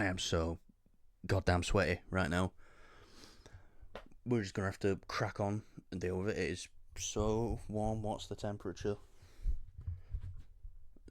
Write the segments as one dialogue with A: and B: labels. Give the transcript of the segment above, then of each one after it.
A: I am so goddamn sweaty right now. We're just gonna have to crack on and deal with it. It is so warm. What's the temperature?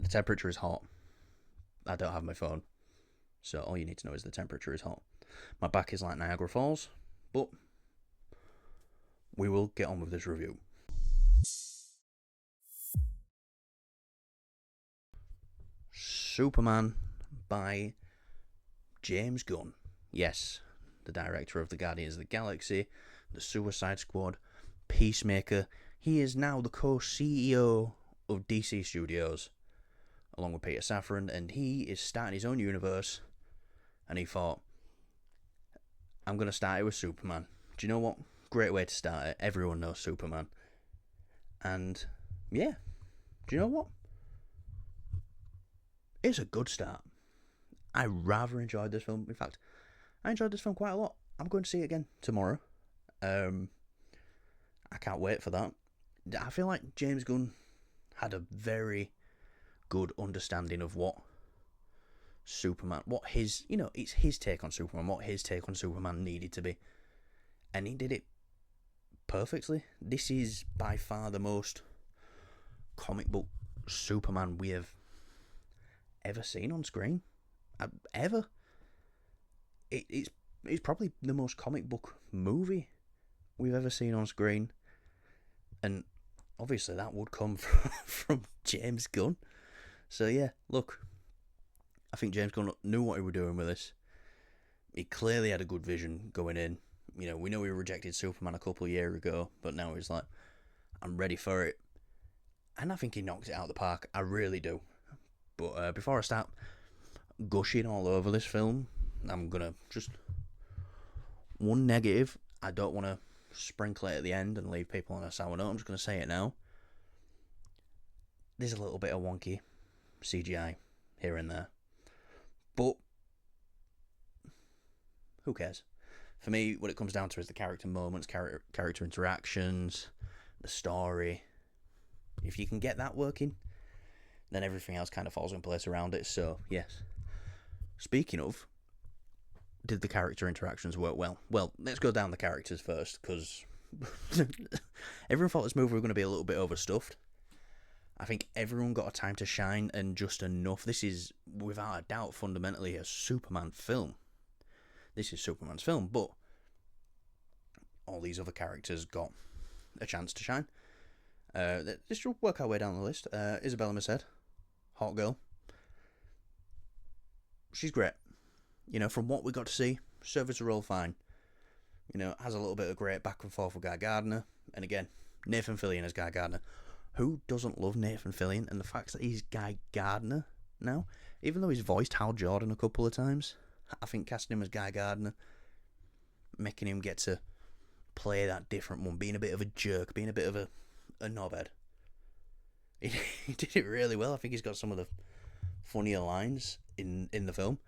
A: The temperature is hot. I don't have my phone, so all you need to know is the temperature is hot. My back is like Niagara Falls, but we will get on with this review. Superman by James Gunn. Yes, the director of the Guardians of the Galaxy, the Suicide Squad, Peacemaker. He is now the co-CEO of DC Studios, along with Peter Safran, and he is starting his own universe. And he thought, I'm going to start it with Superman. Do you know what? Great way to start it. Everyone knows Superman. And yeah, do you know what? It's a good start. I rather enjoyed this film. In fact, I enjoyed this film quite a lot. I'm going to see it again tomorrow. I can't wait for that. I feel like James Gunn had a very good understanding of what Superman, it's his take on Superman, what his take on Superman needed to be. And he did it perfectly. This is by far the most comic book Superman we have ever seen on screen. Ever. It's probably the most comic book movie we've ever seen on screen. And obviously that would come from James Gunn. So yeah, look, I think James Gunn knew what he was doing with this. He clearly had a good vision going in. You know, we know he rejected Superman a couple of years ago, but now he's like, I'm ready for it. And I think he knocked it out of the park. I really do. But before I start gushing all over this film, I'm going to just... One negative, I don't want to sprinkle it at the end and leave people on a sour note. I'm just going to say it now. There's a little bit of wonky CGI here and there. But who cares? For me, what it comes down to is the character moments, character interactions, the story. If you can get that working, then everything else kind of falls in place around it. So, yes. Speaking of, did the character interactions work well? Well, let's go down the characters first, because everyone thought this movie was going to be a little bit overstuffed. I think everyone got a time to shine and just enough. This is, without a doubt, fundamentally a Superman film. This is Superman's film, but all these other characters got a chance to shine. Let's work our way down the list. Isabella Merced, hot girl. She's great. You know, from what we got to see, serves the role fine. You know, has a little bit of great back and forth with Guy Gardner. And again, Nathan Fillion as Guy Gardner. Who doesn't love Nathan Fillion? And the fact that he's Guy Gardner now, even though he's voiced Hal Jordan a couple of times, I think casting him as Guy Gardner, making him get to play that different one, being a bit of a jerk, being a bit of a knobhead. He did it really well. I think he's got some of the funnier lines in the film.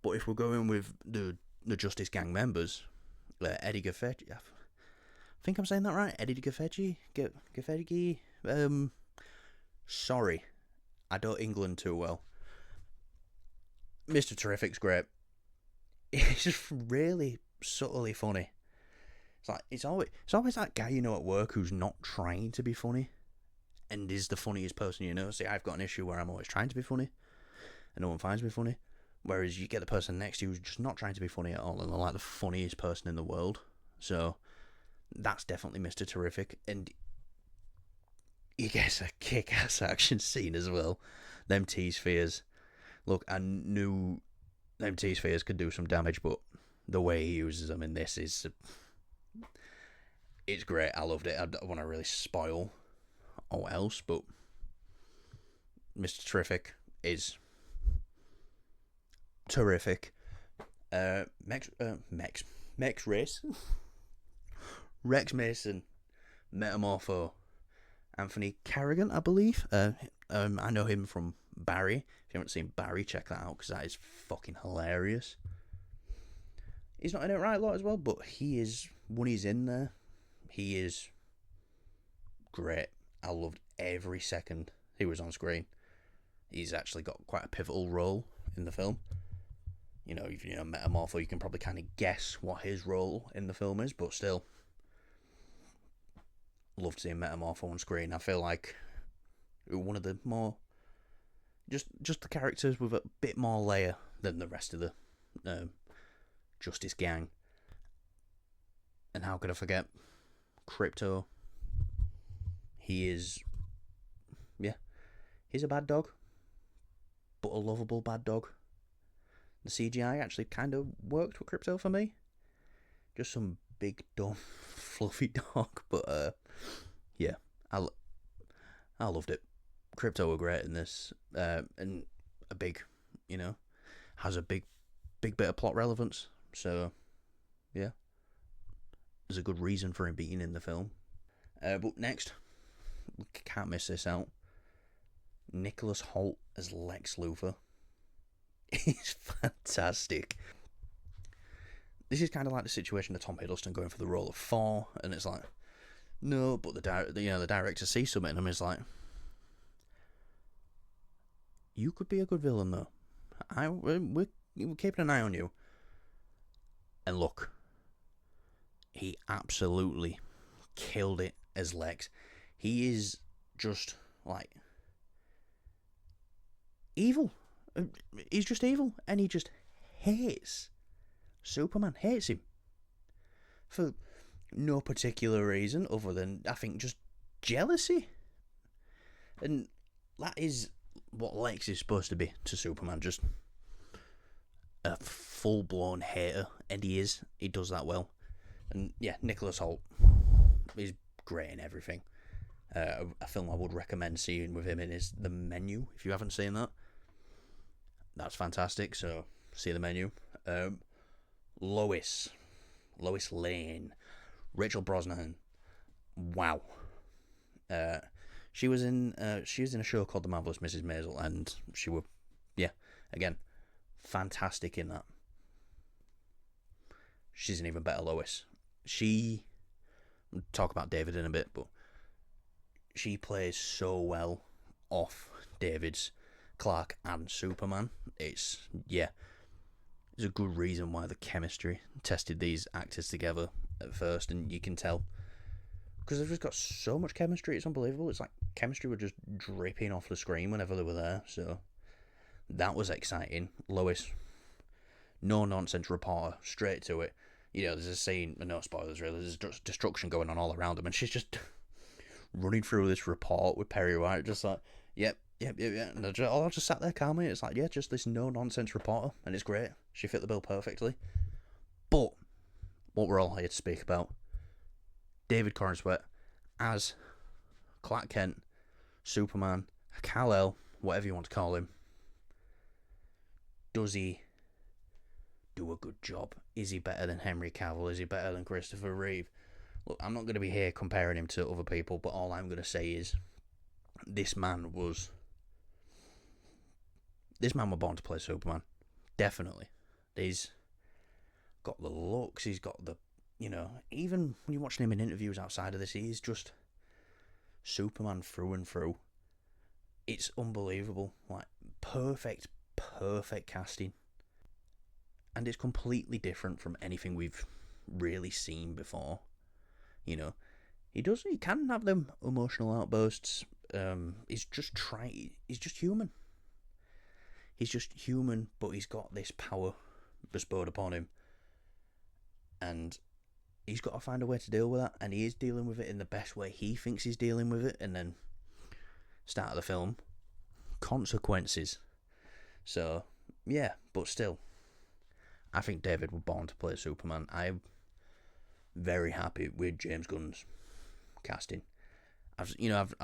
A: But if we're going with the Justice Gang members, Eddie Gaffecci, I think I'm saying that right. Eddie Gaffecci, Gaffecci. Sorry, I don't England too well. Mr. Terrific's great. He's just really subtly funny. It's always that guy you know at work who's not trying to be funny, and is the funniest person you know. See, I've got an issue where I'm always trying to be funny, and no one finds me funny. Whereas you get the person next to you who's just not trying to be funny at all, and they're like the funniest person in the world. So that's definitely Mr. Terrific, and he gets a kick-ass action scene as well. Them T-spheres. Look, I knew them T-spheres could do some damage, but the way he uses them in this is... It's great. I loved it. I don't want to really spoil all else, but Mr. Terrific is terrific. Mex Race. Rex Mason. Metamorpho. Anthony Carrigan, I believe. I know him from Barry. If you haven't seen Barry, check that out, because that is fucking hilarious. He's not in it right a lot as well, but he is, when he's in there, he is great. I loved every second he was on screen. He's actually got quite a pivotal role in the film. Metamorpho, you can probably kind of guess what his role in the film is, but still, loved seeing Metamorpho on screen. I feel like one of the more just the characters with a bit more layer than the rest of the Justice Gang. And how could I forget Crypto? He is, yeah, he's a bad dog, but a lovable bad dog. The CGI actually kind of worked with Crypto for me. Just some big, dumb, fluffy dog, but yeah, I loved it. Crypto were great in this, and a big, has a big bit of plot relevance. So, yeah, there's a good reason for him being in the film. But next, we can't miss this out. Nicholas Hoult as Lex Luthor. He's fantastic. This is kind of like the situation of Tom Hiddleston going for the role of Thor, and it's like, no, but the director sees something in him, is like, you could be a good villain though. We're keeping an eye on you. And look, he absolutely killed it as Lex. He is just like evil. He's just evil, and he just hates Superman. Hates him for no particular reason other than, I think, just jealousy. And that is what Lex is supposed to be to Superman, just a full-blown hater, and he is. He does that well. And yeah, Nicholas Hoult is great in everything. A film I would recommend seeing with him in is The Menu, if you haven't seen that. That's fantastic, so see The Menu. Lois Lane, Rachel Brosnahan. Wow. She was in a show called The Marvelous Mrs. Maisel, and she were, again, fantastic in that. She's an even better Lois. We'll talk about David in a bit, but she plays so well off David's Clark and Superman. It's a good reason why the chemistry tested these actors together at first, and you can tell because they've just got so much chemistry. It's unbelievable. It's like chemistry were just dripping off the screen whenever they were there. So that was exciting. Lois, no nonsense reporter, straight to it. There's a scene, no spoilers really, there's destruction going on all around them, and she's just running through this report with Perry White, just like, yep. And I just sat there calmly. It's like, just this no-nonsense reporter, and it's great. She fit the bill perfectly. But what we're all here to speak about, David Corenswet as Clark Kent, Superman, Kal-El, whatever you want to call him. Does he do a good job? Is he better than Henry Cavill? Is he better than Christopher Reeve? Look, I'm not going to be here comparing him to other people, but all I'm going to say is this man was born to play Superman. Definitely. He's got the looks, he's got the, even when you're watching him in interviews outside of this, he's just Superman through and through. It's unbelievable. Like, perfect casting. And it's completely different from anything we've really seen before. He can have them emotional outbursts. He's just human. He's just human, but he's got this power bestowed upon him. And he's got to find a way to deal with that, and he is dealing with it in the best way he thinks he's dealing with it. And then, start of the film, consequences. So, yeah, but still, I think David was born to play Superman. I'm very happy with James Gunn's casting. I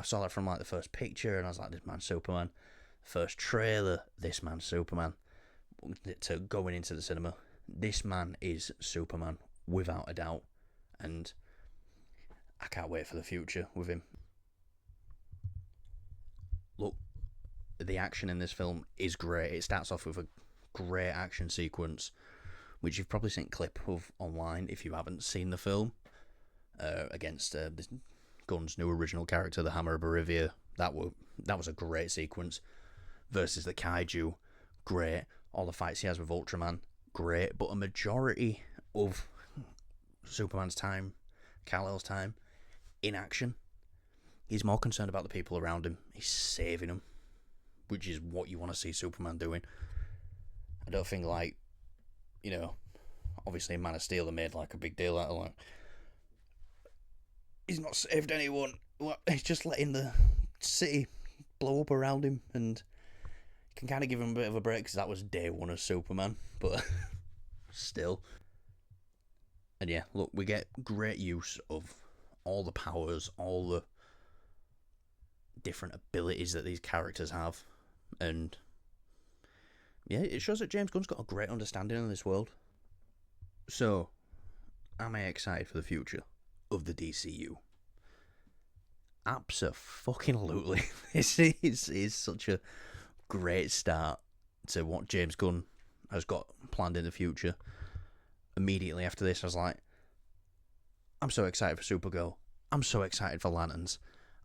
A: saw that from like the first picture, and I was like, this man's Superman. First trailer, this man's Superman. To going into the cinema, this man is Superman without a doubt, and I can't wait for the future with him. Look, the action in this film is great. It starts off with a great action sequence, which you've probably seen a clip of online if you haven't seen the film, against this Gunn's new original character, the Hammer of Barivia. That was a great sequence. Versus the Kaiju, great. All the fights he has with Ultraman, great, but a majority of Superman's time, Kal-El's time, in action, he's more concerned about the people around him. He's saving them, which is what you want to see Superman doing. I don't think, like, you know, obviously in Man of Steel they made like a big deal out of, like, he's not saved anyone. He's just letting the city blow up around him, and can kind of give him a bit of a break because that was day one of Superman, but still. And yeah, look, we get great use of all the powers, all the different abilities that these characters have, and yeah, it shows that James Gunn's got a great understanding of this world. So, am I excited for the future of the DCU? Absolutely. This is such a great start to what James Gunn has got planned in the future. Immediately after this, I was like, I'm so excited for Supergirl. I'm so excited for Lanterns.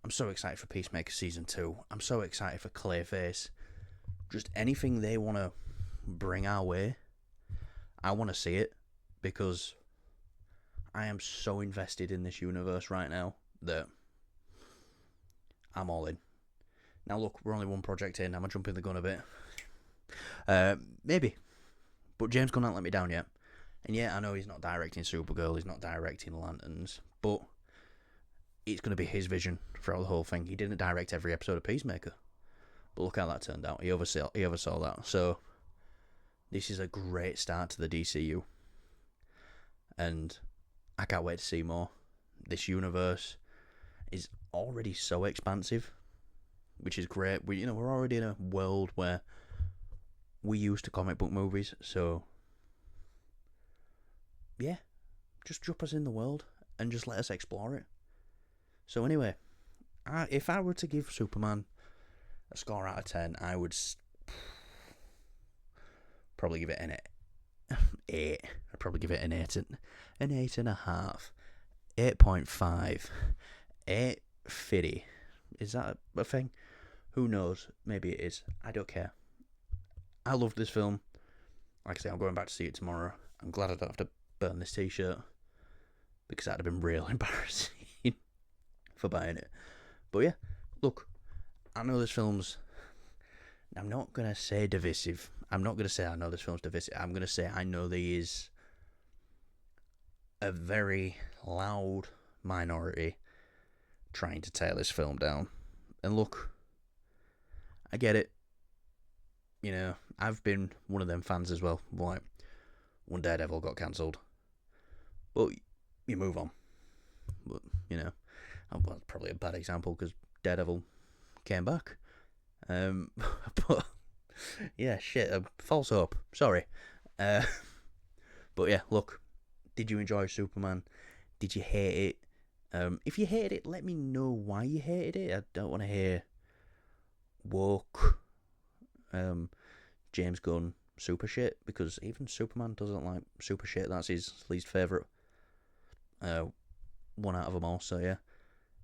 A: I'm so excited for Peacemaker Season 2. I'm so excited for Clayface. Just anything they want to bring our way, I want to see it, because I am so invested in this universe right now that I'm all in. Now look, we're only one project in. Am I jumping the gun a bit? Maybe. But James Gunn hasn't let me down yet. And yeah, I know he's not directing Supergirl, he's not directing Lanterns, but it's going to be his vision for the whole thing. He didn't direct every episode of Peacemaker, but look how that turned out. He oversaw that. So this is a great start to the DCU, and I can't wait to see more. This universe is already so expansive, which is great. We're already in a world where we're used to comic book movies, so yeah, just drop us in the world and just let us explore it. So anyway, if I were to give Superman a score out of 10, I would probably give it an 8. I'd probably give it an 8.5, 8.5, 850. Is that a thing? Who knows? Maybe it is. I don't care. I love this film. Like I say, I'm going back to see it tomorrow. I'm glad I don't have to burn this t-shirt, because that'd have been real embarrassing for buying it. But yeah, look, I know this film's, I'm not going to say divisive. I'm not going to say I know this film's divisive. I'm going to say I know there is a very loud minority trying to tear this film down. And look, I get it. You know, I've been one of them fans as well. Like, when Daredevil got cancelled. But you move on. But, you know, well, probably a bad example because Daredevil came back. But, yeah, shit, false hope. Sorry. But yeah, look, did you enjoy Superman? Did you hate it? If you hated it, let me know why you hated it. I don't want to hear woke James Gunn super shit, because even Superman doesn't like super shit. That's his least favourite one out of them all. So yeah,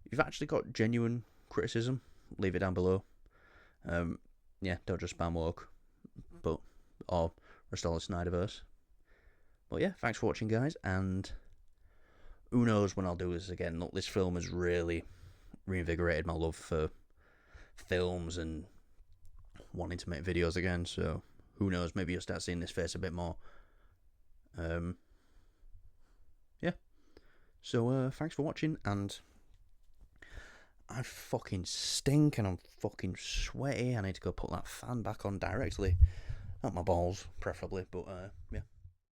A: if you've actually got genuine criticism, leave it down below. Yeah, don't just spam woke, or restore the Snyderverse. But yeah, thanks for watching, guys, and who knows when I'll do this again. Look, this film has really reinvigorated my love for films and wanting to make videos again, so who knows, maybe you'll start seeing this face a bit more. Yeah, so thanks for watching, and I fucking stink and I'm fucking sweaty. I need to go put that fan back on directly, not my balls preferably, but yeah.